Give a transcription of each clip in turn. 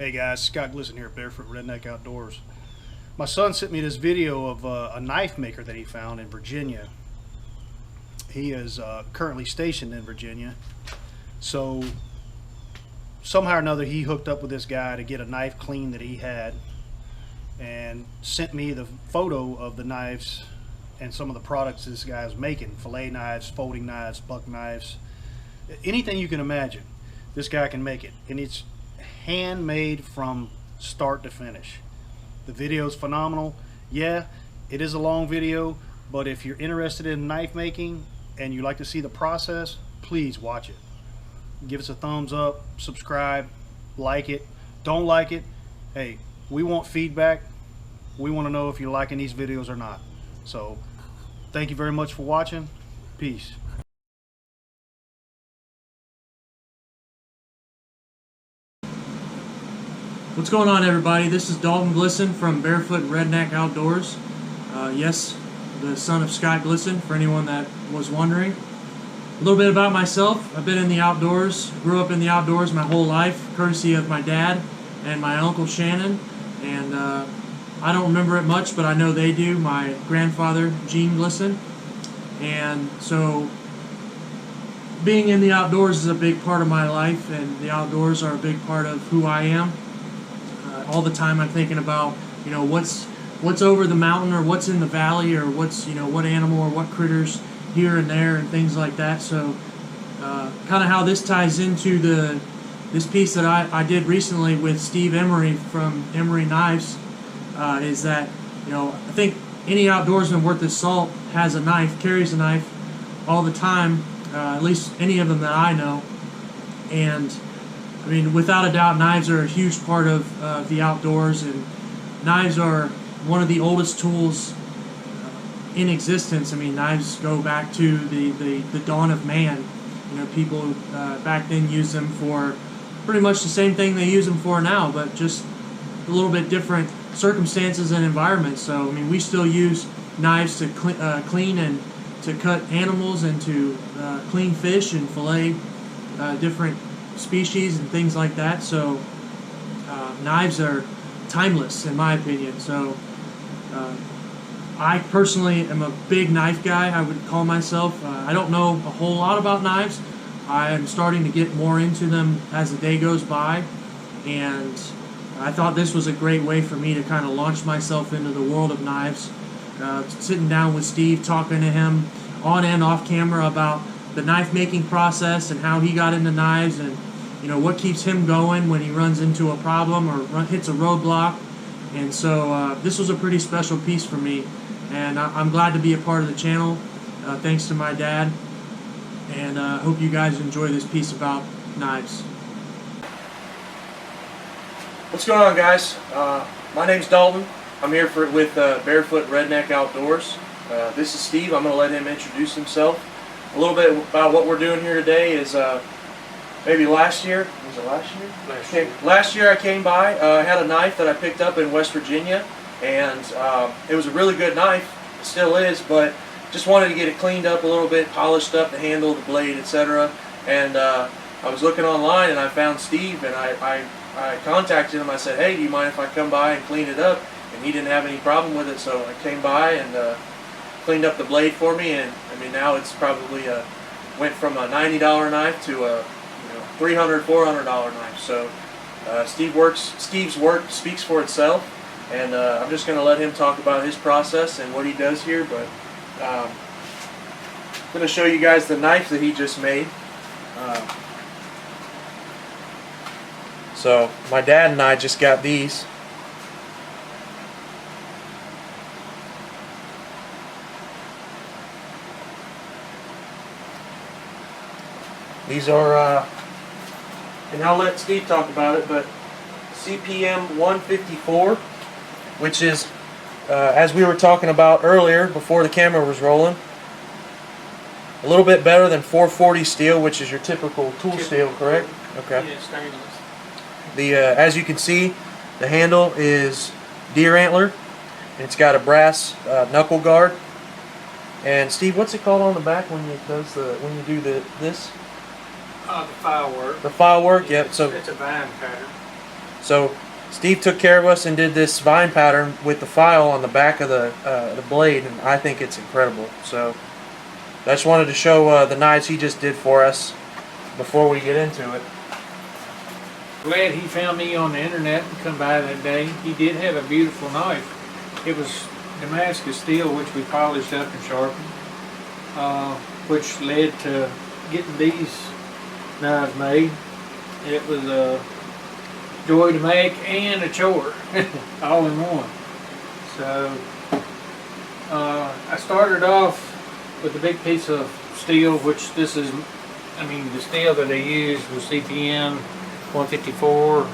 Hey guys, Scott Glisson here at Barefoot Redneck Outdoors. My son sent me this video of a knife maker that he found in Virginia. He is currently stationed in Virginia. So somehow or another he hooked up with this guy to get a knife clean that he had and sent me the photo of the knives and some of the products this guy is making. Fillet knives, folding knives, buck knives, anything you can imagine. This guy can make it, and it's handmade from start to finish. The video is phenomenal. Yeah, it is a long video, but if you're interested in knife making and you like to see the process, please watch it. Give us a thumbs up, subscribe, like it. Don't like it, hey, we want feedback. We want to know if you're liking these videos or not. So thank you very much for watching. Peace. What's going on, everybody? This is Dalton Glisson from Barefoot Redneck Outdoors. Yes, the son of Scott Glisson, for anyone that was wondering. A little bit about myself. I've been in the outdoors, grew up in the outdoors my whole life, courtesy of my dad and my uncle Shannon. And I don't remember it much, but I know they do. My grandfather, Gene Glisson. And so being in the outdoors is a big part of my life, and the outdoors are a big part of who I am. All the time I'm thinking about, what's over the mountain, or what's in the valley, or what's, what animal or what critters here and there and things like that. So kind of how this ties into this piece that I did recently with Steve Emore from Emore Knives is that, I think any outdoorsman worth his salt has a knife, carries a knife all the time, at least any of them that I know. And I mean, without a doubt, knives are a huge part of the outdoors, and knives are one of the oldest tools in existence. I mean, knives go back to the dawn of man. People back then used them for pretty much the same thing they use them for now, but just a little bit different circumstances and environments. So, I mean, we still use knives to clean and to cut animals, and to clean fish and fillet different species and things like that. So knives are timeless, in my opinion. So I personally am a big knife guy, I would call myself. I don't know a whole lot about knives. I am starting to get more into them as the day goes by, and I thought this was a great way for me to kind of launch myself into the world of knives. Sitting down with Steve, talking to him on and off camera about the knife making process and how he got into knives, and what keeps him going when he runs into a problem or hits a roadblock. And so this was a pretty special piece for me, and I'm glad to be a part of the channel, thanks to my dad, and hope you guys enjoy this piece about knives. What's going on, guys? My name's Dalton. I'm here with Barefoot Redneck Outdoors. This is Steve. I'm going to let him introduce himself. A little bit about what we're doing here today is maybe last year. Was it last year? Last year I came by. I had a knife that I picked up in West Virginia, and it was a really good knife. It still is, but just wanted to get it cleaned up a little bit, polished up, the handle, the blade, etc. And I was looking online, and I found Steve, and I contacted him. I said, hey, do you mind if I come by and clean it up? And he didn't have any problem with it, so I came by and cleaned up the blade for me. And I mean, now it's probably went from a $90 knife to a $300, $400 knife. So Steve's work speaks for itself, and I'm just going to let him talk about his process and what he does here. But I'm going to show you guys the knife that he just made. So my dad and I just got these. These are, and I'll let Steve talk about it, but CPM 154, which is, as we were talking about earlier before the camera was rolling, a little bit better than 440 steel, which is your typical tool steel, correct? Okay. Yeah, stainless. As you can see, the handle is deer antler, and it's got a brass knuckle guard. And Steve, what's it called on the back when you do this? The file work. The file work, yeah, yep. So it's a vine pattern. So Steve took care of us and did this vine pattern with the file on the back of the blade, and I think it's incredible. So I just wanted to show the knives he just did for us before we get into it. Glad he found me on the internet and come by that day. He did have a beautiful knife. It was Damascus steel, which we polished up and sharpened, which led to getting these knives made. It was a joy to make and a chore, all in one. So I started off with a big piece of steel, which this is, I mean, the steel that I used was CPM 154,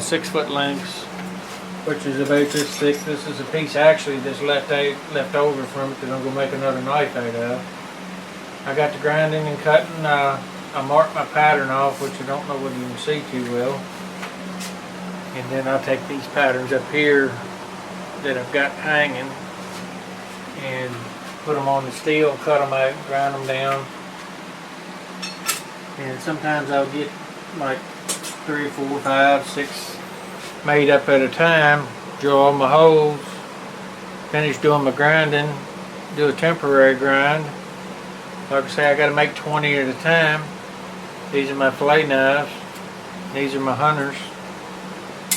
6 foot lengths, which is about this thick. This is a piece actually that's left over from it that I'm going to make another knife out of. I got to grinding and cutting. I marked my pattern off, which I don't know whether you can see too well. And then I'll take these patterns up here that I've got hanging and put them on the steel, cut them out, grind them down. And sometimes I'll get like 3, 4, 5, 6 made up at a time, drill all my holes, finish doing my grinding, do a temporary grind. Like I say, I got to make 20 at a time. These are my fillet knives. These are my hunters.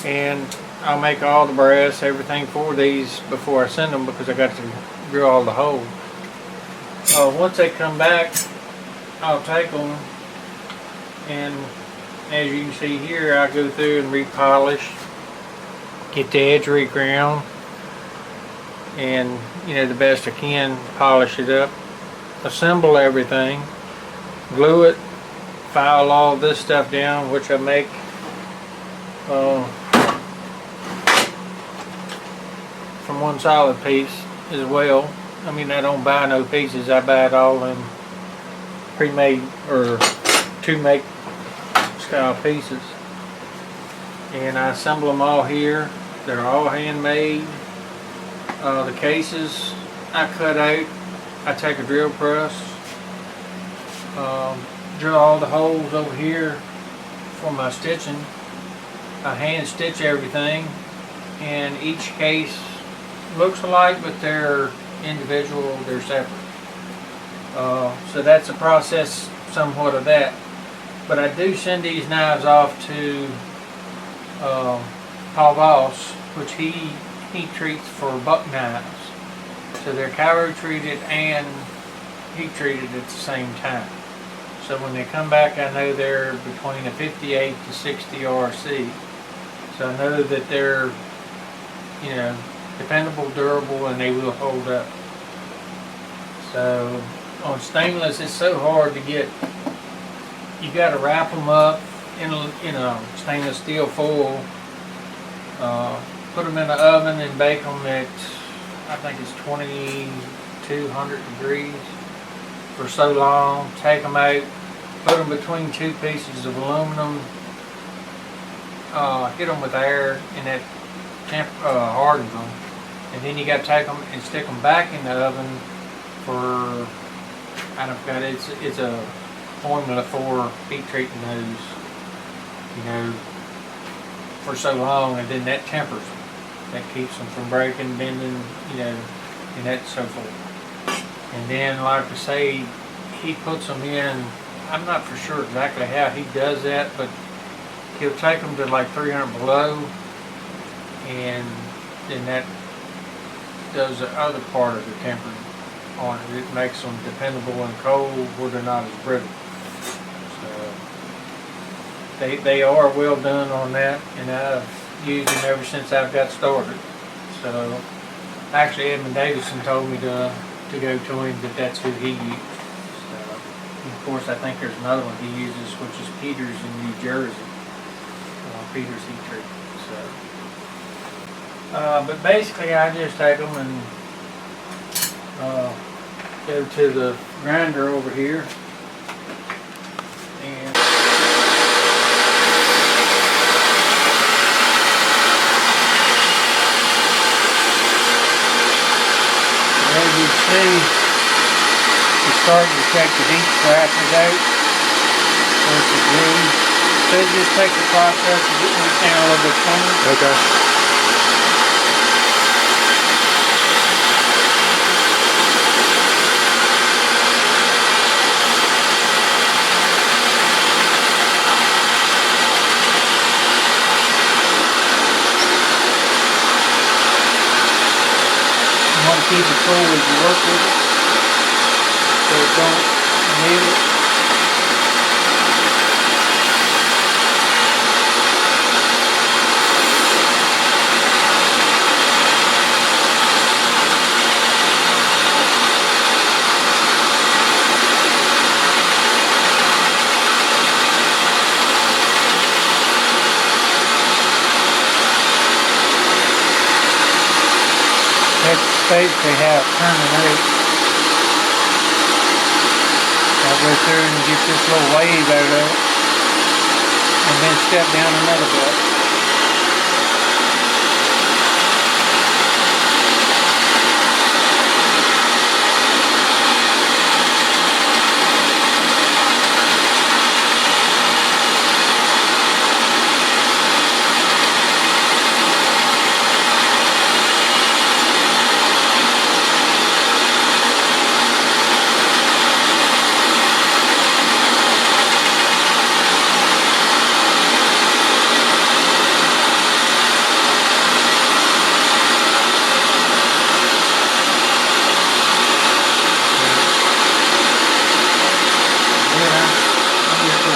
And I'll make all the brass, everything for these before I send them, because I got to drill all the holes. Once they come back, I'll take them, and as you can see here, I go through and repolish, get the edge reground, and the best I can, polish it up, assemble everything, glue it, file all this stuff down, which I make from one solid piece as well. I mean, I don't buy no pieces, I buy it all in pre-made or to-make style pieces. And I assemble them all here. They're all handmade. The cases I cut out. I take a drill press, drill all the holes over here for my stitching. I hand stitch everything, and each case looks alike, but they're individual, they're separate. So that's a process somewhat of that. But I do send these knives off to Paul Voss, which he treats for buck knives. So they're cavalry treated and heat treated at the same time. So when they come back, I know they're between a 58 to 60 RC. So I know that they're, dependable, durable, and they will hold up. So on stainless, it's so hard to get. You got to wrap them up in a stainless steel foil, put them in the oven and bake them at, I think it's 2200 degrees for so long. Take them out, put them between two pieces of aluminum, hit them with air, and that hardens them. And then you got to take them and stick them back in the oven for, I don't forget, it's a formula for heat treating those, for so long, and then that tempers them. That keeps them from breaking, bending, and that so forth. And then, like I say, he puts them in, I'm not for sure exactly how he does that, but he'll take them to like 300 below, and then that does the other part of the tempering on it. It makes them dependable and cold where they're not as brittle. So they are well done on that, and I've used them ever since I've got started. So actually Edmund Davison told me to go to him that's who he used. So, of course, I think there's another one he uses, which is Peters in New Jersey. Peters heat treatment. So, but basically I just take them and go to the grinder over here, and as you see, it's starting to take the heat scratches out. There's the glue. So it just takes the process of getting it down a little bit cleaner. Okay. You want to keep it cool as you work with it, so it don't nail it. That's basically how it terminates. I'll go through and get this little wave out of it, and then step down another bit.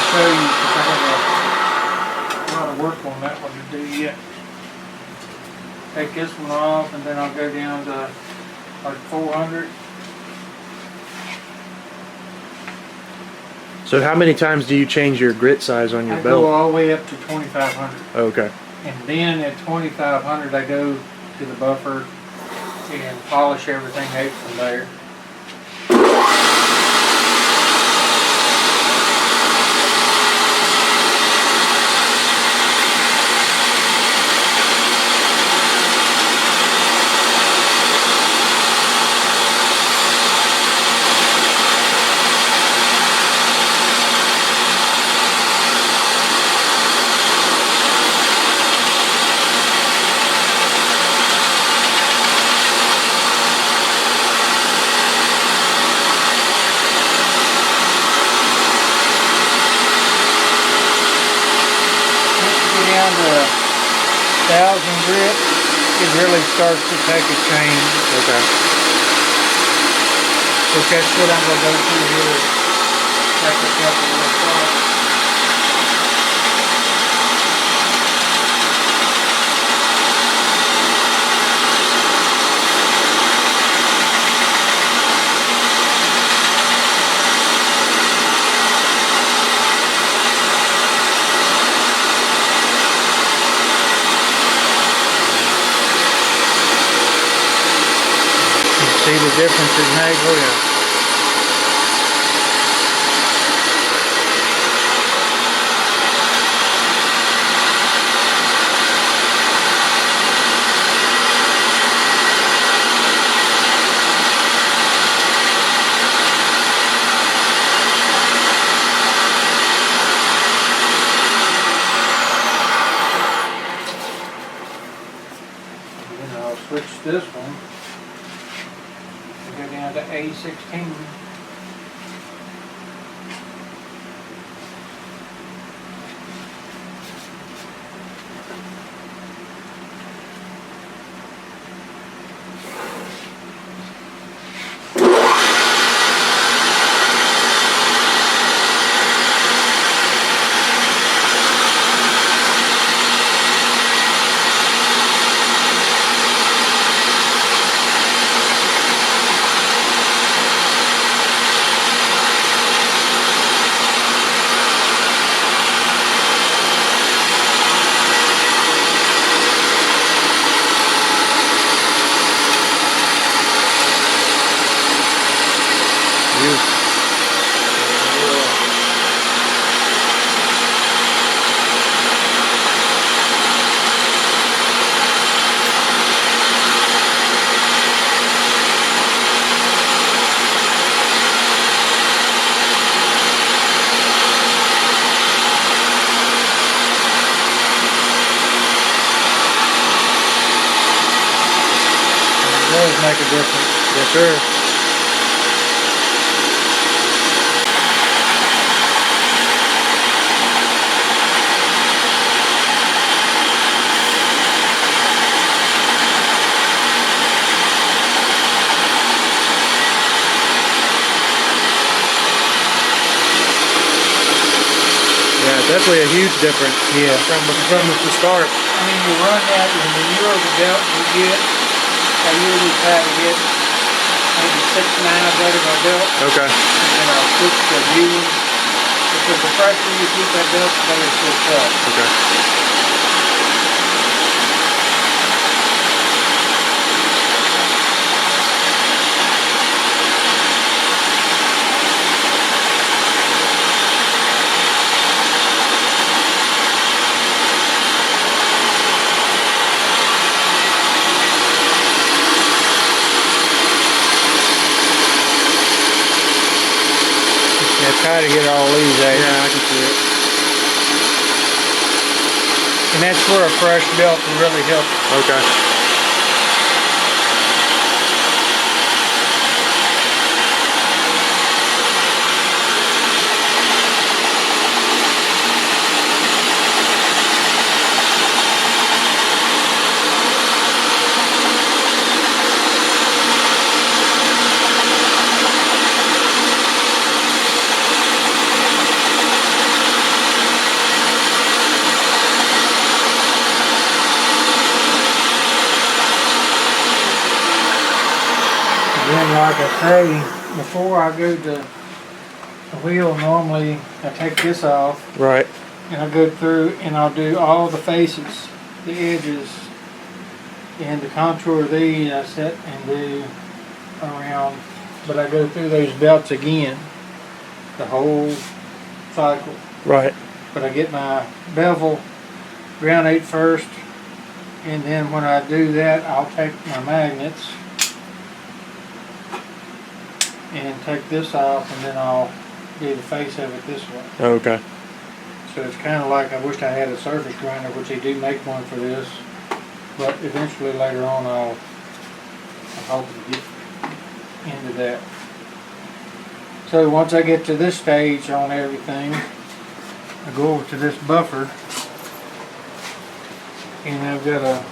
Show you because I have a lot of work on that one to do yet. Take this one off and then I'll go down to like 400. So how many times do you change your grit size on your I belt? go all the way up to 2500. Okay. And then at 2500 I go to the buffer and polish everything out from there. Down to 1,000 grit, it really starts to take a change. Okay. Which that's what I'm going to go through here. Take a couple of spots. See the difference it makes? Oh yeah. And then I'll switch this one. Go down to A16. does make a difference. Yes, sir. Yeah, definitely a huge difference. Yeah. From the start. I mean, you run that, and the euro the belt you get, I usually try to get maybe 6 miles out of my belt. Okay. And then I'll switch to viewing. Because the fresher you keep that belt, the better it sits up. Okay. Yeah, try to get all these out. Yeah, I can see it. And that's where a fresh belt can really help. Okay. Then, like I say, before I go to the wheel, normally I take this off Right. and I go through and I'll do all the faces, the edges, and the contour of these I set and do around, but I go through those belts again, the whole cycle. Right. But I get my bevel groundate first, and then when I do that, I'll take my magnets and take this off, and then I'll do the face of it this way. Okay. So it's kind of like, I wish I had a surface grinder, which they do make one for this, but eventually later on I'm hoping to get into that. So once I get to this stage on everything, I go over to this buffer, and I've got a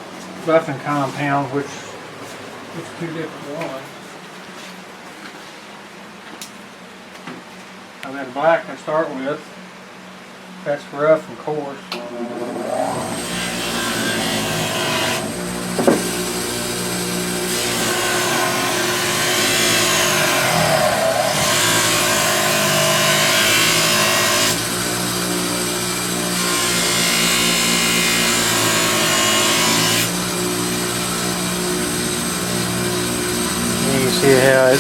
buffing compound, which is 2 different ones. I've got black to start with. That's rough and coarse. And you see how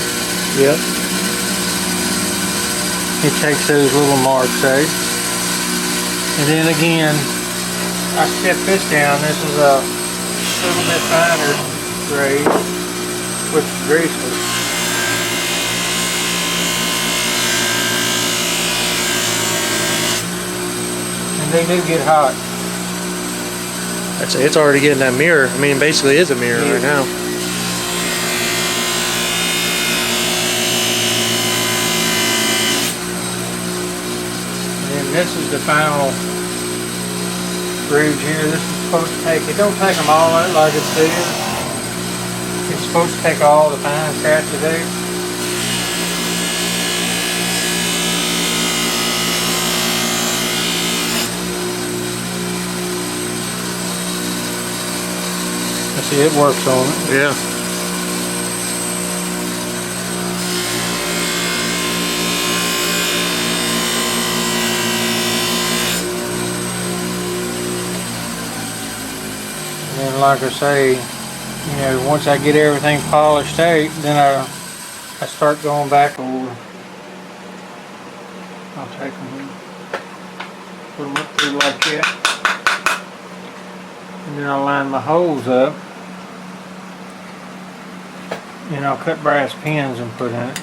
it takes those little marks out. And then again, I step this down. This is a little bit finer grade, which is greaseless. And they do get hot. I'd say it's already getting that mirror. I mean, basically is a mirror right now. And this is the final groove here. This is supposed to take, it don't take them all out like it says. It's supposed to take all the fine scratches out. See, it works on it. Yeah. And like I say, you know, once I get everything polished out, then I start going back over. I'll take them, put them up through like that, and then I'll line my holes up. And I'll cut brass pins and put in it.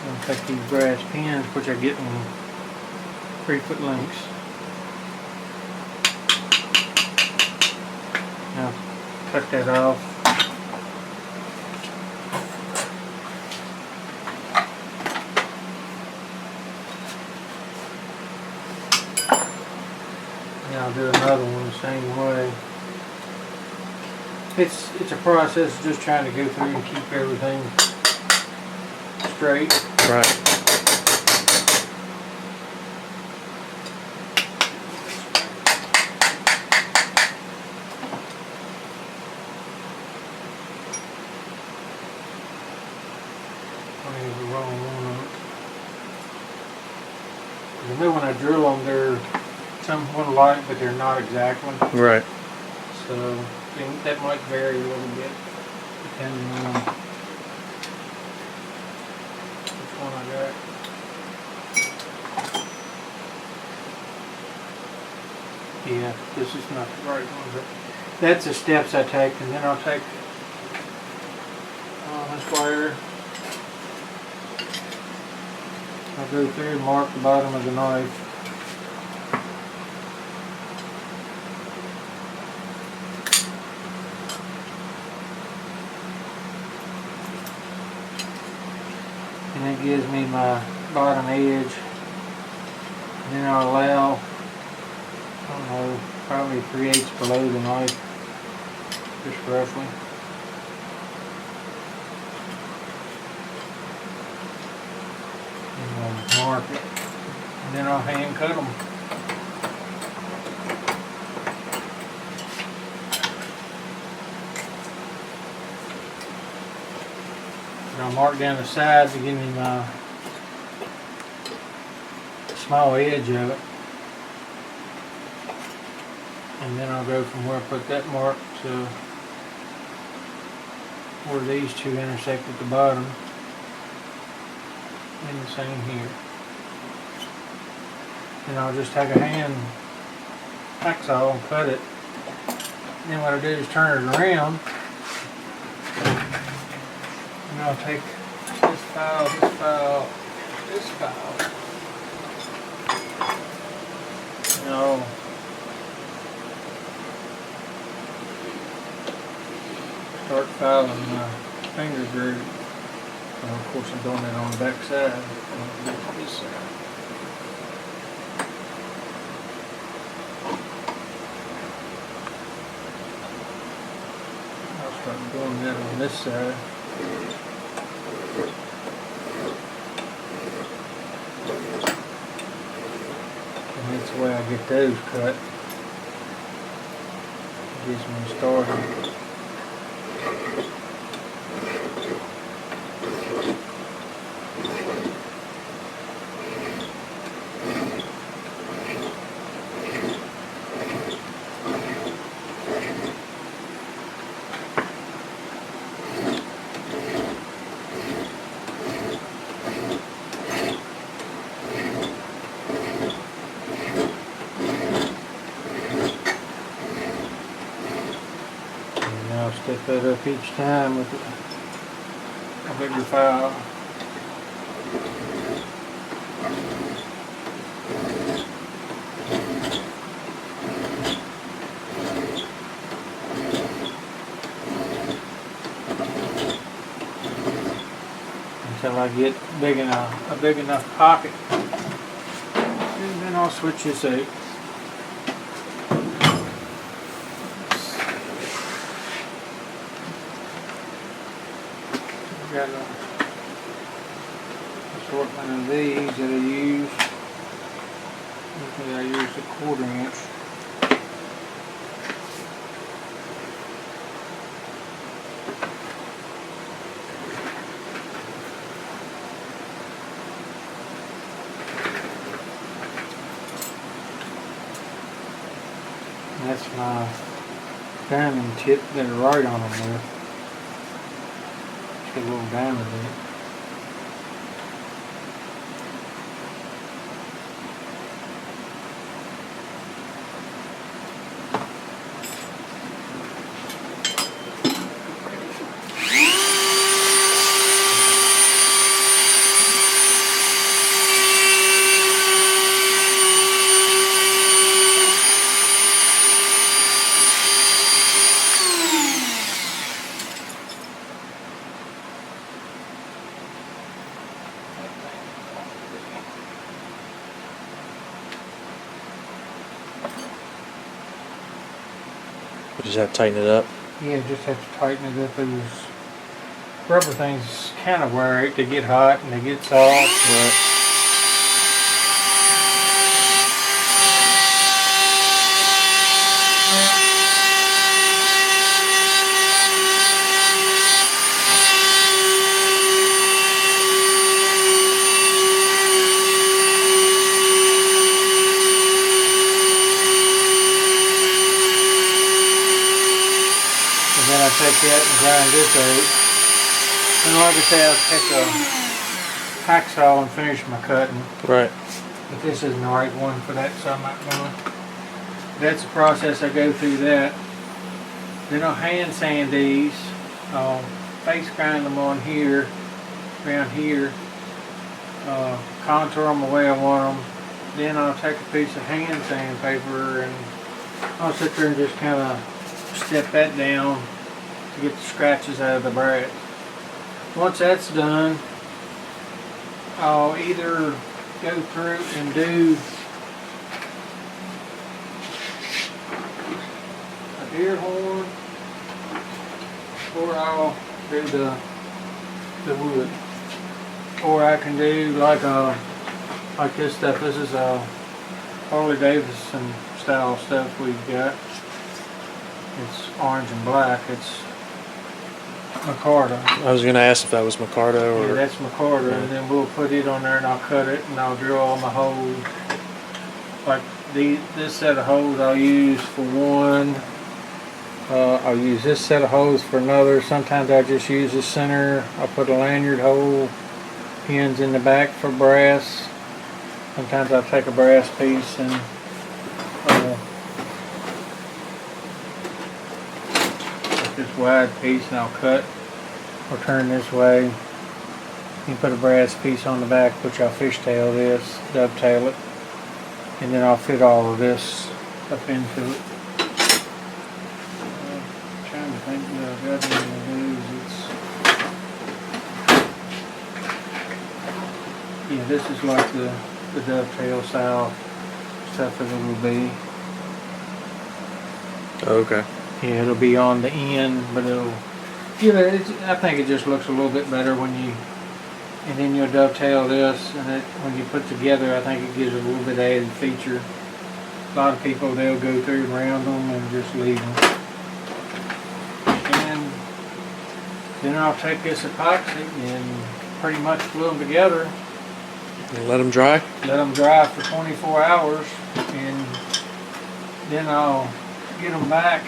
And take these brass pins, which I get in 3-foot lengths. cut that off. And I'll do another one the same way. It's a process of just trying to go through and keep everything straight. Right. The wrong one. I know when I drill them, they're somewhat alike, but they're not exactly. Right. So that might vary a little bit depending on which one I got. Yeah, this is not the right one, but that's the steps I take, and then I'll take this wire. I'll go through and mark the bottom of the knife. And that gives me my bottom edge. And then I'll allow, I don't know, probably 3/8 below the knife, just roughly. Mark it, and then I'll hand cut them. And I'll mark down the sides to give me my small edge of it. And then I'll go from where I put that mark to where these two intersect at the bottom. And the same here. And I'll just take a hand hacksaw and cut it. And then what I do is turn it around. And I'll take this file, this file, this file. And I'll start filing my finger groove. Well, of course, I'm doing that on the back side. I'm going to do this side. I'll start doing that on this side. And that's the way I get those cut. It gives me started. Step that up each time with a bigger file. Until I get a big enough pocket. And then I'll switch this out. Got an assortment of these that I use. Usually I use a 1/4 inch. And that's my diamond tip that are right on them there. A little diamond in it. You just have to tighten it up. Yeah, just have to tighten it up. Those rubber things kind of wear it. They get hot and they get soft. Right. And then I take that and grind this out. And like I say, I'll take a hacksaw and finish my cutting. Right. But this isn't the right one for that, so I'm not gonna. That's the process I go through that. Then I'll hand sand these. I'll face grind them on here, around here. Contour them the way I want them. Then I'll take a piece of hand sandpaper and I'll sit there and just kind of step that down to get the scratches out of the brass. Once that's done, I'll either go through and do a deer horn, or I'll do the wood, or I can do like this stuff. This is a Harley Davidson style stuff we've got. It's orange and black. It's micarta. I was going to ask if that was micarta or... Yeah, that's micarta, and then we'll put it on there and I'll cut it and I'll drill all my holes. Like this set of holes I'll use for one. I'll use this set of holes for another. Sometimes I just use the center. I'll put a lanyard hole, pins in the back for brass. Sometimes I'll take a brass piece and this wide piece and I'll cut or turn this way. You put a brass piece on the back, which I'll fishtail this, dovetail it, and then I'll fit all of this up into it. Trying to think what I've got in the news. Yeah, this is like the dovetail style stuff that it will be. Okay. Yeah, it'll be on the end, but it'll, I think it just looks a little bit better when you, and then you'll dovetail this, and when you put together, I think it gives it a little bit added feature. A lot of people, they'll go through around them and just leave them. And then I'll take this epoxy and pretty much glue them together. And let them dry? Let them dry for 24 hours, and then I'll get them back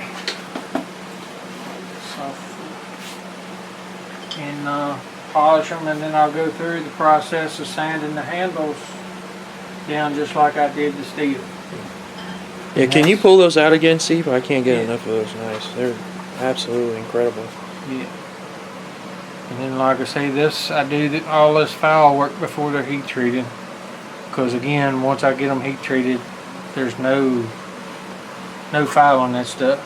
and polish them, and then I'll go through the process of sanding the handles down just like I did the steel. Yeah, can you pull those out again, Steve? I can't get enough of those. Nice. They're absolutely incredible. Yeah. And then, like I say, this I do all this foul work before they're heat treated, because again, once I get them heat treated, there's no foul on that stuff.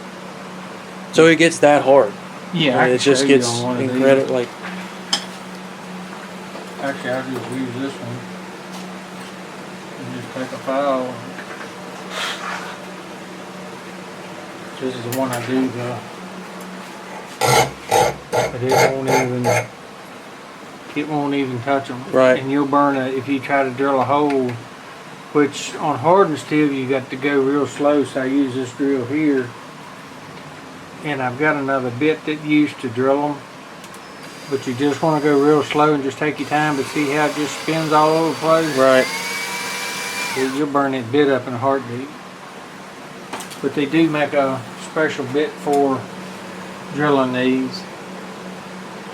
So it gets that hard. Yeah, and it just gets incredible. Like, actually, I'll just use this one and just take a file. This is the one I do but it won't even touch them. Right. And you'll burn it if you try to drill a hole. Which on hardened steel you got to go real slow. So I use this drill here. And I've got another bit that used to drill them, but you just want to go real slow and just take your time, but see how it just spins all over the place? Right. You'll burn that bit up in a heartbeat. But they do make a special bit for drilling these.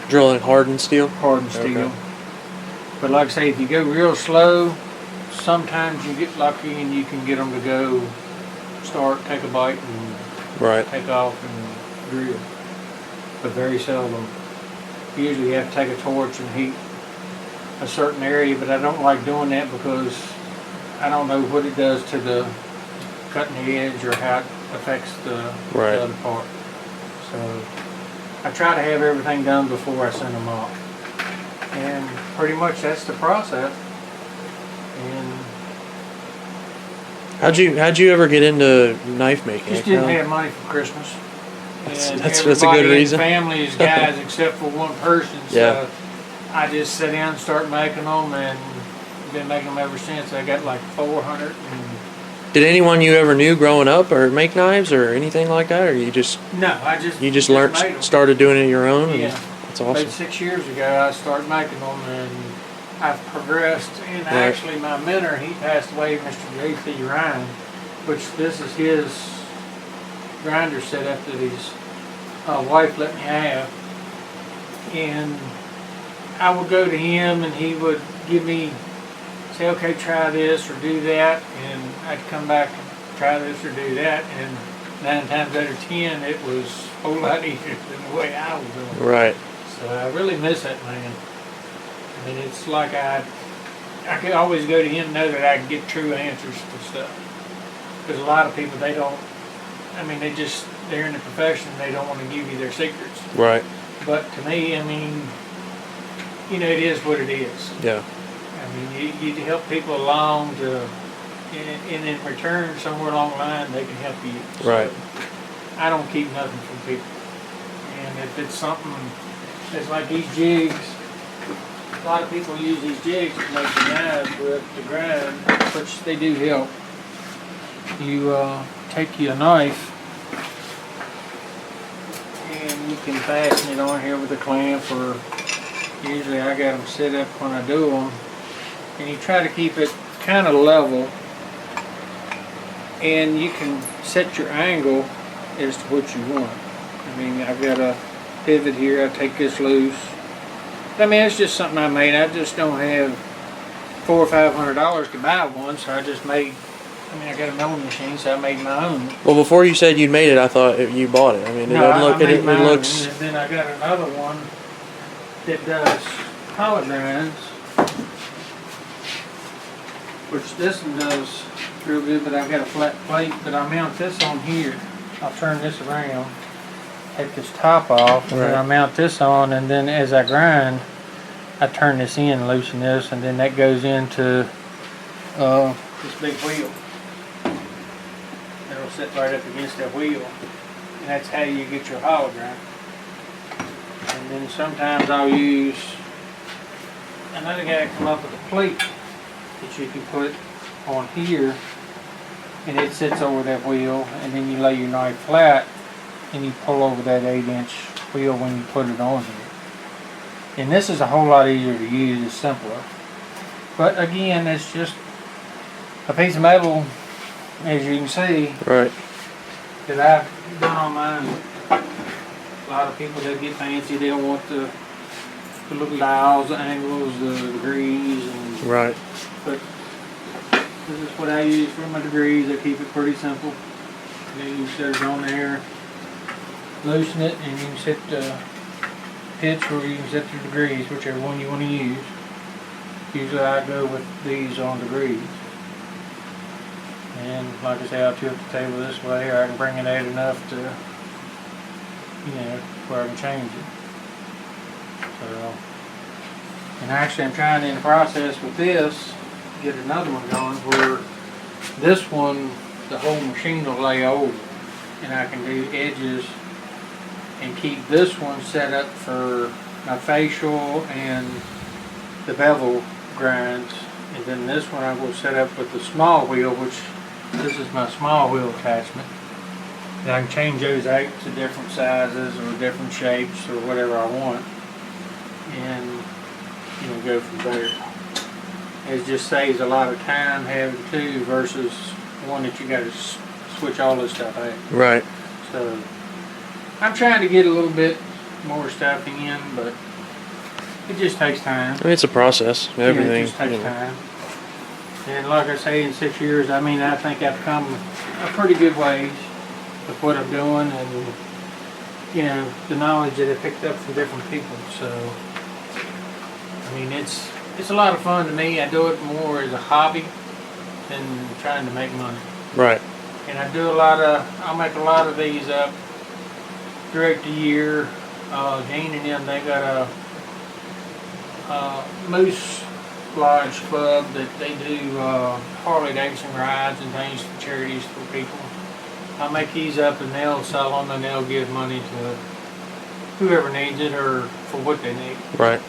Drilling hardened steel? Hardened steel. But like I say, if you go real slow, sometimes you get lucky and you can get them to go start, take a bite, and take off and drill, but very seldom. Usually you have to take a torch and heat a certain area, but I don't like doing that because I don't know what it does to the cutting the edge or how it affects the other part. So I try to have everything done before I send them off, and pretty much that's the process. And How'd you ever get into knife making? Just didn't have money for Christmas. And That's a good everybody reason. in family is guys except for one person. So Yeah. I just sat down and started making them, and been making them ever since. I got like 400. Did anyone you ever knew growing up or make knives or anything like that, or you just I just learned, made 'em. started doing it your own? Yeah. And that's awesome. About 6 years ago, I started making them, and I've progressed. And Right. actually, my mentor, he passed away, Mr. J.C. Ryan, which this is his grinder setup that his wife let me have. And I would go to him, and he would give me, say, okay, try this or do that, and I'd come back and try this or do that, and 9 times out of 10, it was a whole lot easier than the way I was doing. Right. So I really miss that man. I mean, it's like I could always go to him and know that I can get true answers to stuff. Because a lot of people, they don't, I mean, they're in the profession, they don't want to give you their secrets. Right. But to me, I mean, you know, it is what it is. Yeah. I mean, you help people along and in return, somewhere along the line, they can help you. So Right. I don't keep nothing from people. And if it's something that's like these jigs, a lot of people use these jigs to make the knives with the grind, which they do help. You take your knife and you can fasten it on here with a clamp, or usually I got them set up when I do them, and you try to keep it kind of level, and you can set your angle as to what you want. I mean, I've got a pivot here, I take this loose. I mean, it's just something I made. I just don't have $400 or $500 to buy one, so I just made, I mean, I got a milling machine, so I made my own. Well, before you said you made it, I thought you bought it. I mean, it doesn't look at it. It looks. And then I got another one that does power grinds, which this one does real good, but I've got a flat plate, but I mount this on here. I'll turn this around, take this top off, and then I mount this on, and then as I grind, I turn this in, loosen this, and then that goes into this big wheel. It'll sit right up against that wheel, and that's how you get your hollow grind. And then sometimes I'll use another guy come up with a plate that you can put on here, and it sits over that wheel, and then you lay your knife flat and you pull over that 8-inch wheel when you put it on here. And this is a whole lot easier to use, it's simpler. But again, it's just a piece of metal, as you can see, Right. that I've done on mine. A lot of people that get fancy, they don't want the little dials, the angles, the degrees, and Right. but this is what I use for my degrees. I keep it pretty simple. And then you set it on there, loosen it, and you can set the pitch or you can set the degrees, whichever one you want to use. Usually I go with these on degrees. And like I say, I'll tilt the table this way, or I can bring it out enough to, you know, where I can change it. So, and actually I'm trying in the process with this, get another one going where this one, the whole machine will lay over, and I can do edges and keep this one set up for my facial and the bevel grinds, and then this one I will set up with the small wheel, which this is my small wheel attachment. And I can change those out to different sizes or different shapes or whatever I want, and you know, go from there. It just saves a lot of time having two versus one that you got to switch all this stuff out. Right. So I'm trying to get a little bit more stuff in, but it just takes time. I mean, it's a process. Everything. Yeah, it just takes time. And like I say, in 6 years, I mean, I think I've come a pretty good ways with what I'm doing, and you know, the knowledge that I picked up from different people. So I mean, it's a lot of fun to me. I do it more as a hobby than trying to make money. Right. And I do I'll make a lot of these up throughout the year. Jane and them, they got a moose Lodge Club that they do Harley Davidson rides and things for charities for people. I'll make these up and they'll sell them and they'll give money to whoever needs it or for what they need. Right.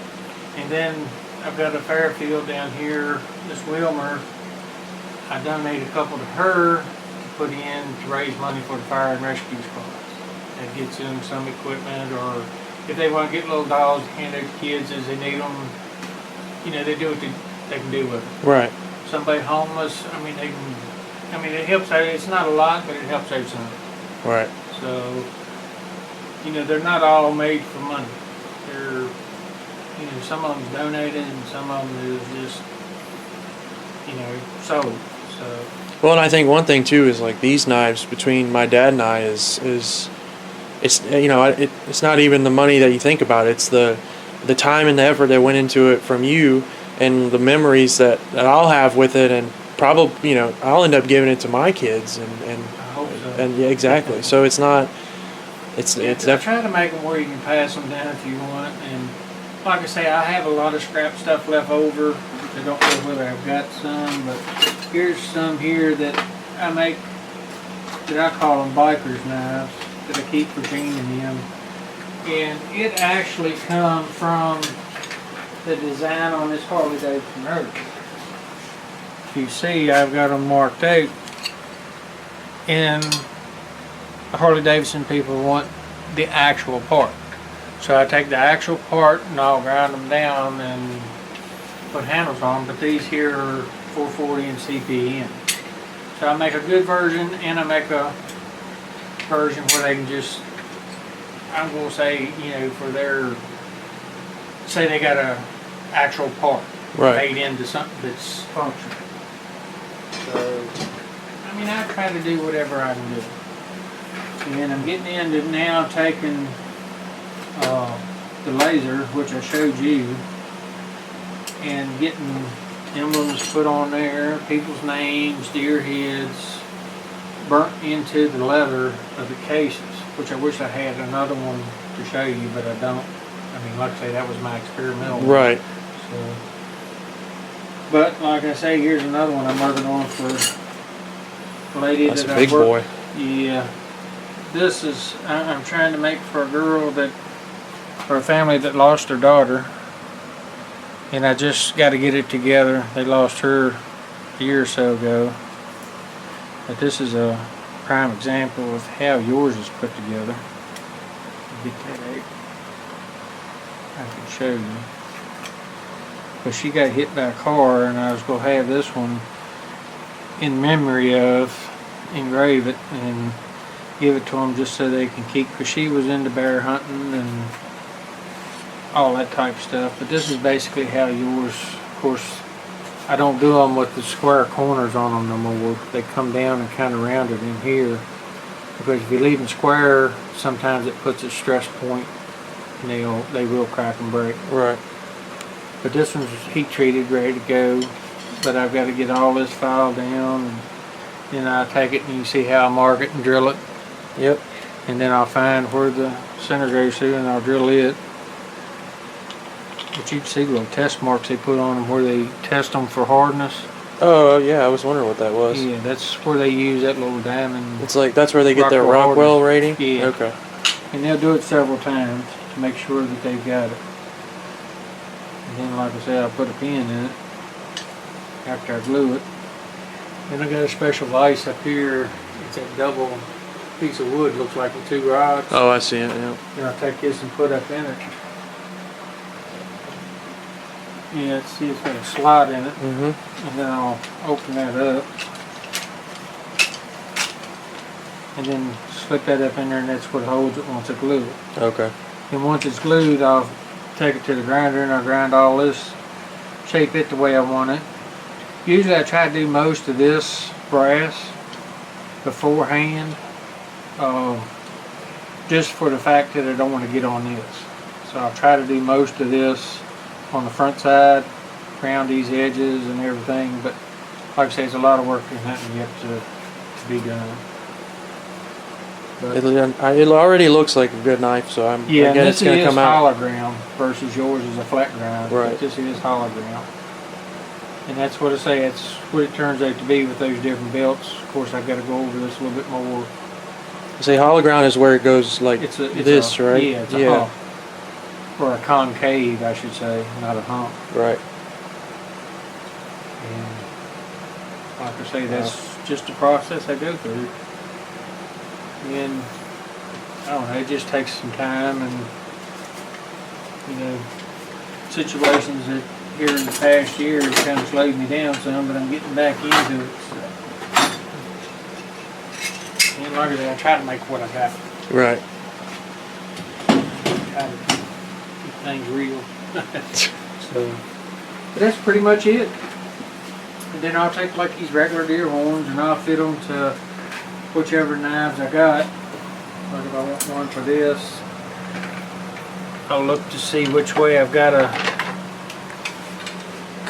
And then I've got a Fairfield down here, Miss Wilmer. I donated a couple to her to put in to raise money for the fire and rescue squads. That gets them some equipment, or if they want to get little dolls to hand out to kids as they need them, you know, they do what they can do with it. Right. Somebody homeless, I mean, they can, I mean, it helps out. It's not a lot, but it helps out some. Right. So, you know, they're not all made for money. They're, you know, some of them's donated and some of them is just, you know, sold. So. Well, and I think one thing too is like these knives between my dad and I is it's, you know, it's not even the money that you think about. It's the time and the effort that went into it from you, and the memories that I'll have with it, and probably, you know, I'll end up giving it to my kids, and I hope so. And yeah, exactly. So it's not. It's I try to make them where you can pass them down if you want, and like I say, I have a lot of scrap stuff left over. I don't know whether I've got some, but here's some here that I make, that I call them biker's knives, that I keep for cleaning them. And it actually comes from the design on this Harley Davidson road. If you see, I've got them marked out. And the Harley Davidson people want the actual part. So I take the actual part and I'll grind them down and put handles on them, but these here are 440 and CPM. So I make a good version and I make a version where they can just, I'm going to say, you know, for their, say they got a actual part made into something that's functional. So, I mean, I try to do whatever I can do. And I'm getting into now taking the laser, which I showed you, and getting emblems put on there, people's names, deer heads, burnt into the leather of the cases, which I wish I had another one to show you, but I don't. I mean, like I say, that was my experimental one. Right. So, but like I say, here's another one I'm working on for a lady That's that a big boy. Yeah. This is, I'm trying to make for a girl that, for a family that lost their daughter. And I just got to get it together. They lost her a year or so ago. But this is a prime example of how yours is put together. Get that out. I can show you. But she got hit by a car, and I was going to have this one in memory of, engrave it, and give it to them just so they can keep, because she was into bear hunting and all that type of stuff. But this is basically how yours, of course, I don't do them with the square corners on them no more. They come down and kind of rounded in here, because if you leave them square, sometimes it puts a stress point and they will crack and break. Right. But this one's heat treated, ready to go. But I've got to get all this filed down, and then I take it and you see how I mark it and drill it. Yep. And then I'll find where the center goes to and I'll drill it. But you can see little test marks they put on them where they test them for hardness. Oh yeah, I was wondering what that was. Yeah, that's where they use that little diamond. It's like that's where they get their Rockwell rating. Yeah. Okay. And they'll do it several times to make sure that they've got it. And then, like I said, I'll put a pin in it after I glue it. Then I got a special vise up here. It's a double piece of wood, looks like with two rods. Oh, I see it. Yeah. Then I'll take this and put up in it. Yeah, see, it's got a slot in it. Mm-hmm. And then I'll open that up. And then slip that up in there, and that's what holds it once I glue it. Okay. And once it's glued, I'll take it to the grinder and I'll grind all this, shape it the way I want it. Usually I try to do most of this brass beforehand, just for the fact that I don't want to get on this. So I'll try to do most of this on the front side, around these edges and everything, but like I say, it's a lot of work in that yet to be done. But It already looks like a good knife, so I yeah, guess it's going to come out. Hologram versus yours is a flat grind. Right. But this is hologram. And that's what I say, it's what it turns out to be with those different belts. Of course, I've got to go over this a little bit more. Say hollow ground is where it goes like this, right? Yeah, it's a hump. Or a concave, I should say, not a hump. Right. And like I say, that's just a process I go through. And I don't know, it just takes some time, and you know, situations that here in the past year have kind of slowed me down some, but I'm getting back into it. So. And like I said, I try to make what I got. Right. Try to keep things real. So, but that's pretty much it. And then I'll take like these regular deer horns and I'll fit them to whichever knives I got. Like if I want one for this, I'll look to see which way I've got to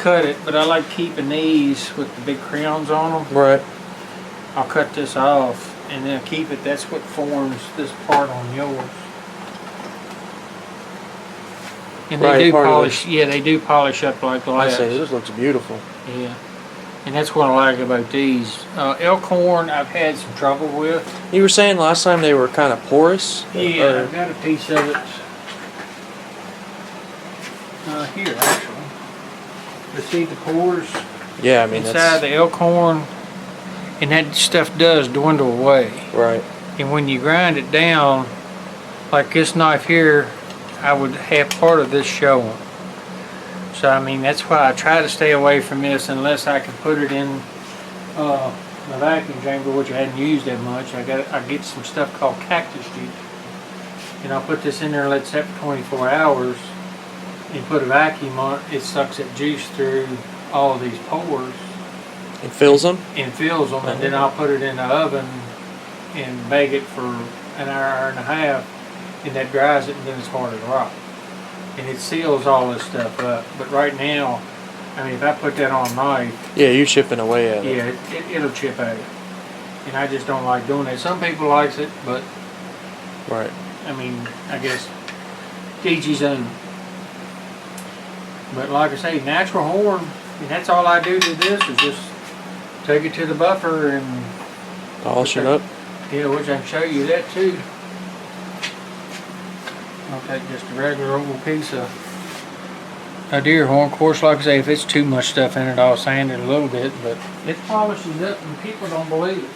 cut it. But I like keeping these with the big crowns on them. Right. I'll cut this off and then keep it. That's what forms this part on yours. And they do polish. Yeah, they do polish up like glass. I say this looks beautiful. Yeah. And that's what I like about these. Elk horn I've had some trouble with. You were saying last time they were kind of porous? Yeah, I've got a piece of it here actually. But see the pores? Yeah, I mean inside the elk horn, and that stuff does dwindle away. Right. And when you grind it down, like this knife here, I would have part of this showing. So I mean, that's why I try to stay away from this unless I can put it in my vacuum chamber, which I hadn't used that much. I get some stuff called cactus juice, and I'll put this in there and let it set for 24 hours, and put a vacuum on it. It sucks that juice through all of these pores. It fills them? And fills them, and then I'll put it in the oven and bake it for an hour and a half, and that dries it, and then it's hard as rock. And it seals all this stuff up. But right now, I mean, if I put that on a knife... Yeah, you're chipping away at it. Yeah, it'll chip at it. And I just don't like doing that. Some people likes it, but... Right. I mean, I guess each his own. But like I say, natural horn, and that's all I do to this is just take it to the buffer and... Polish it up? Yeah, which I can show you that too. I'll take just a regular old piece of a deer horn. Of course, like I say, if it's too much stuff in it, I'll sand it a little bit, but it polishes up and people don't believe it.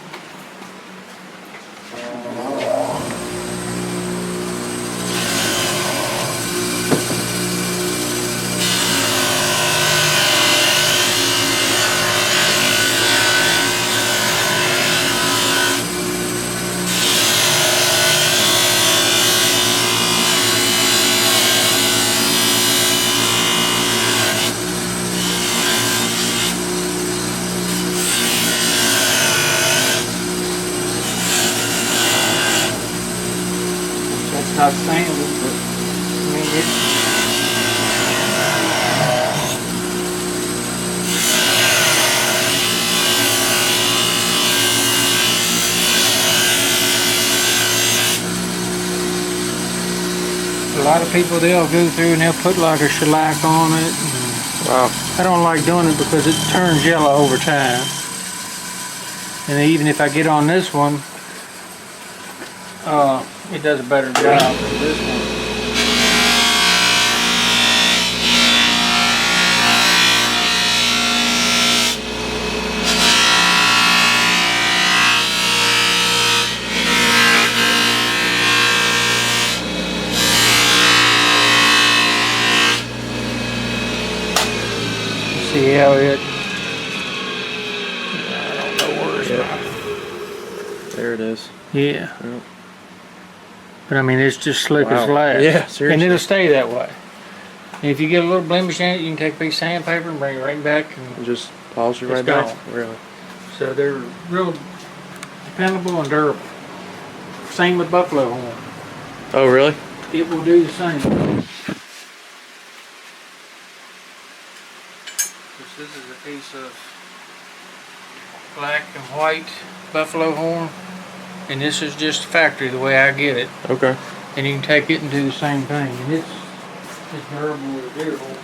Not sanded, but I mean a lot of people, they'll go through and they'll put like a shellac on it. Wow. I don't like doing it because it turns yellow over time. And even if I get on this one, it does a better job than this one. See how it... I don't know where it's at. There it is. Yeah. Yep. But I mean, it's just slick as glass. Yeah, seriously. And it'll stay that way. And if you get a little blemish in it, you can take a piece of sandpaper and bring it right back. And just polish it right gone. back? Really? So they're real dependable and durable. Same with buffalo horn. Oh, really? It will do the same. This is a piece of black and white buffalo horn. And this is just factory the way I get it. Okay. And you can take it and do the same thing. And it's durable as a deer horn.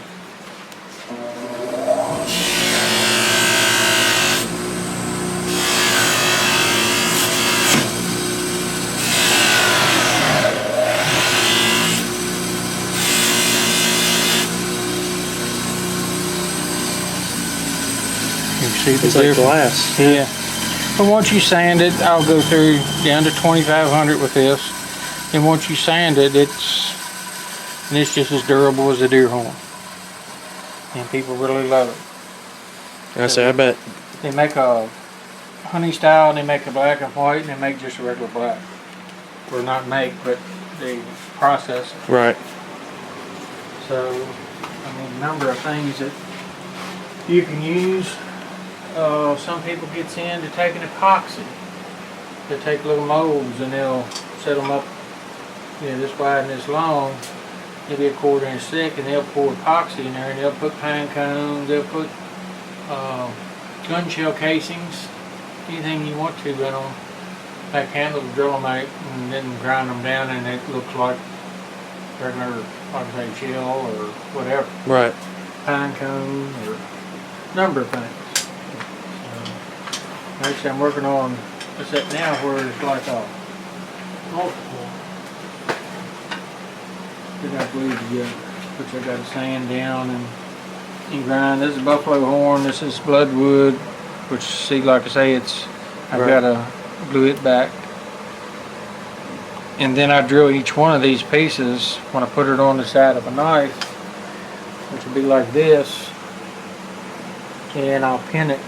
You see the It's like difference? glass. Yeah. But once you sand it, I'll go through down to 2,500 with this. And once you sand it, it's just as durable as a deer horn. And people really love it. I say, I bet. They make a honey style, and they make a black and white, and they make just a regular black. Or not make, but they process it. Right. So, I mean, a number of things that you can use. Some people gets into taking epoxy. They take little molds and they'll set them up, you know, this wide and this long, maybe a 1/4 inch thick, and they'll pour epoxy in there, and they'll put pine cones, they'll put gun shell casings, anything you want to in them. Like handle the drill them out and then grind them down, and it looks like regular, like I say, shell or whatever. Right. Pine cone or number of things. Actually, I'm working on what's that now, where it's like a multiple. That I glued together, which I got to sand down and grind. This is buffalo horn. This is bloodwood, which, see, like I say, I've got to glue it back. And then I drill each one of these pieces when I put it on the side of a knife, which will be like this, and I'll pin it,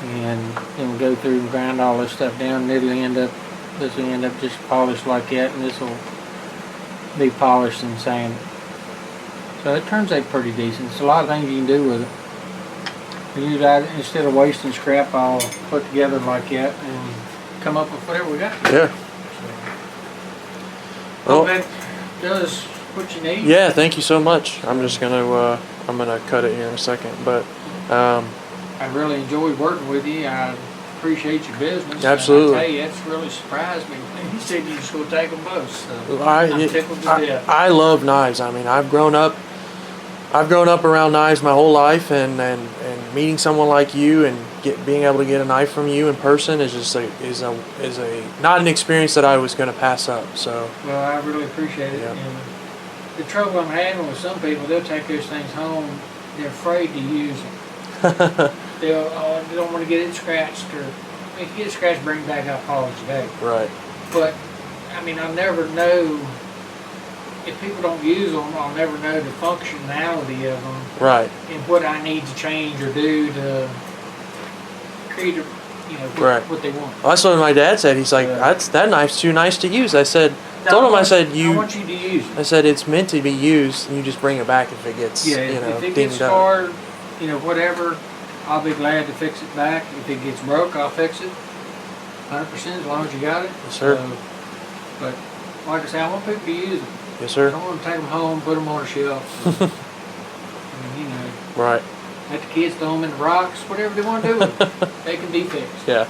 and then we'll go through and grind all this stuff down, and this will end up just polished like that, and this will be polished and sanded. So it turns out pretty decent. There's a lot of things you can do with it. Use that instead of wasting scrap, I'll put together like that and come up with whatever we got. Yeah. Well, that does what you need. Yeah, thank you so much. I'm just gonna cut it here in a second, but I really enjoyed working with you. I appreciate your business. Absolutely. And I tell you, that's really surprised me when you said you just go take them both. So I'm tickled to death. I love knives. I mean, I've grown up around knives my whole life, and meeting someone like you and being able to get a knife from you in person is just is not an experience that I was going to pass up. So. Well, I really appreciate it. Yeah. And the trouble I'm having with some people, they'll take those things home. They're afraid to use them. they don't want to get it scratched, or if you get it scratched, bring it back out, polish it out. Right. But I mean, I'll never know. If people don't use them, I'll never know the functionality of them. Right. And what I need to change or do to create, what they want. Well, that's what my dad said. He's like, that knife's too nice to use. I said, I want you to use it. I said, it's meant to be used, and you just bring it back if it gets, if it gets scarred, whatever, I'll be glad to fix it back. If it gets broke, I'll fix it. 100% as long as you got it. Yes, sir. But like I say, I want people to use them. Yes, sir. I don't want to take them home, put them on a shelf. I mean, Right. Let the kids throw them in the rocks, whatever they want to do with them. They can be fixed. Yeah.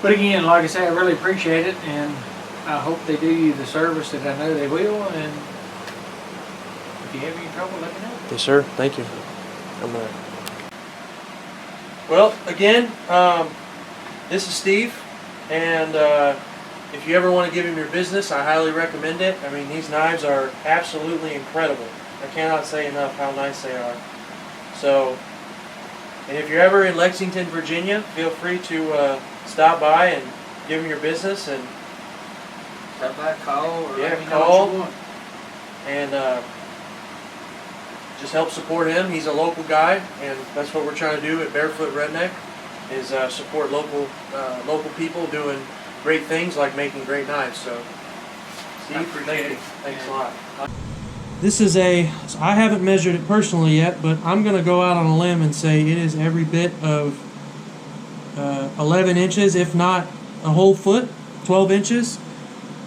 But again, like I say, I really appreciate it, and I hope they do you the service that I know they will. And if you have any trouble, let me know. Yes, sir. Thank you. Well, again, this is Steve, and if you ever want to give him your business, I highly recommend it. I mean, these knives are absolutely incredible. I cannot say enough how nice they are. So, and if you're ever in Lexington, Virginia, feel free to stop by and give him your business, and stop by, call, or let me know call, what you want. And just help support him. He's a local guy, and that's what we're trying to do at Barefoot Redneck, is support local people doing great things like making great knives. So, Steve, thank you. Thanks a lot. This is I haven't measured it personally yet, but I'm going to go out on a limb and say it is every bit of 11 inches, if not a whole foot, 12 inches.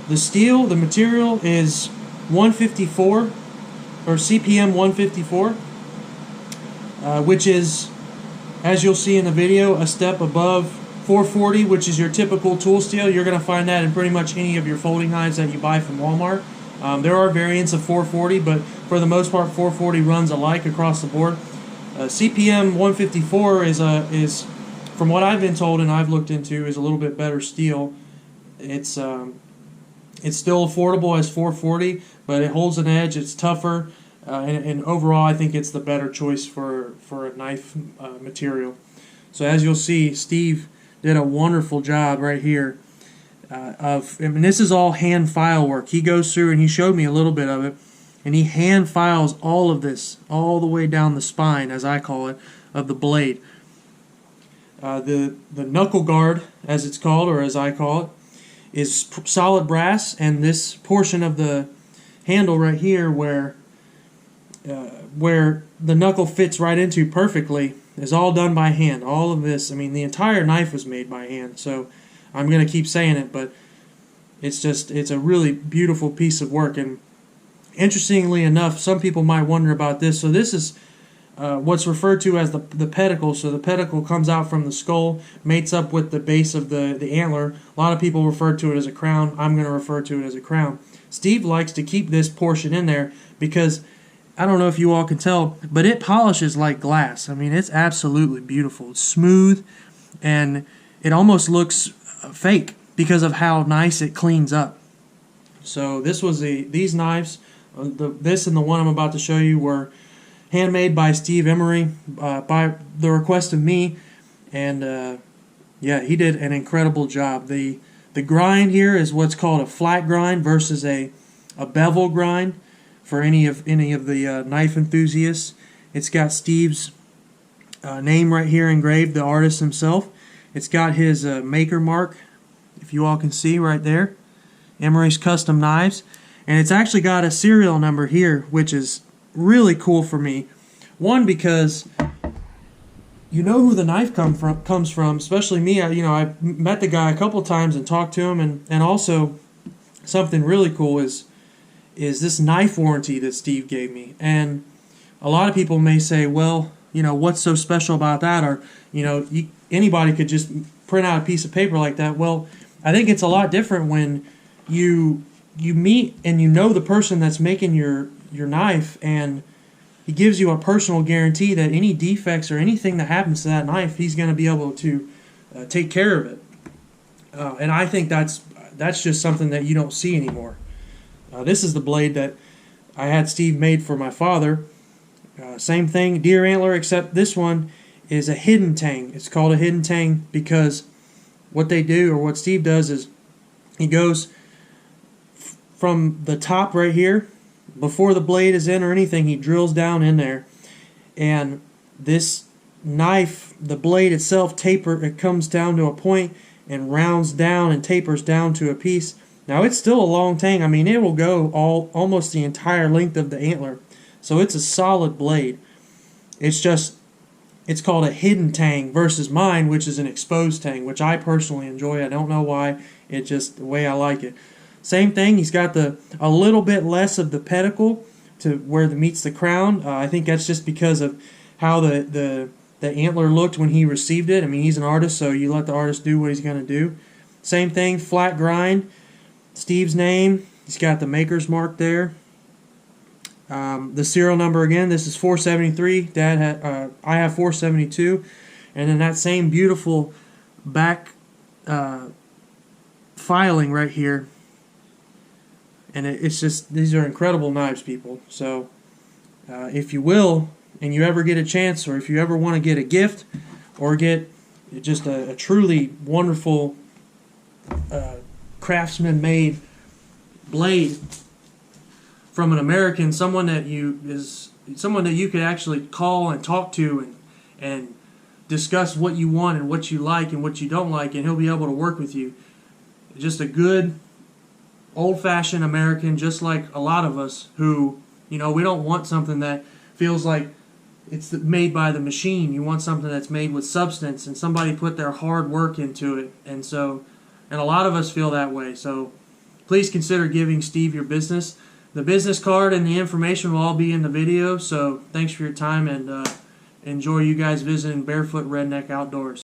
The steel, the material is 154, or CPM 154, which is, as you'll see in the video, a step above 440, which is your typical tool steel. You're going to find that in pretty much any of your folding knives that you buy from Walmart. There are variants of 440, but for the most part, 440 runs alike across the board. CPM 154 is, from what I've been told and I've looked into, is a little bit better steel. It's still affordable as 440, but it holds an edge. It's tougher. and overall, I think it's the better choice for a knife material. So as you'll see, Steve did a wonderful job right here. I mean, this is all hand file work. He goes through and he showed me a little bit of it, and he hand files all of this all the way down the spine, as I call it, of the blade. The knuckle guard, as it's called, or as I call it, is solid brass, and this portion of the handle right here where the knuckle fits right into perfectly is all done by hand. All of this, I mean, the entire knife was made by hand, so I'm going to keep saying it, but it's a really beautiful piece of work. And interestingly enough, some people might wonder about this. So this is what's referred to as the pedicle. So the pedicle comes out from the skull, mates up with the base of the antler. A lot of people refer to it as a crown. I'm going to refer to it as a crown. Steve likes to keep this portion in there because, I don't know if you all can tell, but it polishes like glass. I mean, it's absolutely beautiful. It's smooth, and it almost looks fake because of how nice it cleans up. So this was these knives, this and the one I'm about to show you, were handmade by Steve Emore by the request of me, and yeah, he did an incredible job. The grind here is what's called a flat grind versus a bevel grind. For any of the knife enthusiasts, it's got Steve's name right here engraved, the artist himself. It's got his maker mark, if you all can see right there, Emore's Custom Knives, and it's actually got a serial number here, which is really cool for me. One, because you know who the knife comes from, especially me. I've met the guy a couple times and talked to him, and also something really cool is this knife warranty that Steve gave me. And a lot of people may say, well, what's so special about that? Or, anybody could just print out a piece of paper like that. Well, I think it's a lot different when you meet and the person that's making your knife, and he gives you a personal guarantee that any defects or anything that happens to that knife, he's going to be able to take care of it. And I think that's just something that you don't see anymore. This is the blade that I had Steve made for my father. Same thing, deer antler, except this one is a hidden tang. It's called a hidden tang because what they do, or what Steve does, is he goes from the top right here, before the blade is in or anything, he drills down in there, and this knife, the blade itself, it comes down to a point and rounds down and tapers down to a piece. Now, it's still a long tang. I mean, it will go almost the entire length of the antler. So it's a solid blade. It's called a hidden tang versus mine, which is an exposed tang, which I personally enjoy. I don't know why. It's just the way I like it. Same thing, he's got a little bit less of the pedicle to where it meets the crown. I think that's just because of how the antler looked when he received it. I mean, he's an artist, so you let the artist do what he's going to do. Same thing, flat grind. Steve's name, he's got the maker's mark there. The serial number again, this is 473. Dad had, I have 472, and then that same beautiful back filing right here. And it's just, these are incredible knives, people. So if you will, and you ever get a chance, or if you ever want to get a gift, or get just a truly wonderful craftsman-made blade from an American, someone that you could actually call and talk to and discuss what you want and what you like and what you don't like, and he'll be able to work with you. Just a good old-fashioned American, just like a lot of us who, we don't want something that feels like it's made by the machine. You want something that's made with substance, and somebody put their hard work into it. And a lot of us feel that way. So please consider giving Steve your business. The business card and the information will all be in the video. So thanks for your time, and enjoy you guys visiting Barefoot Redneck Outdoors.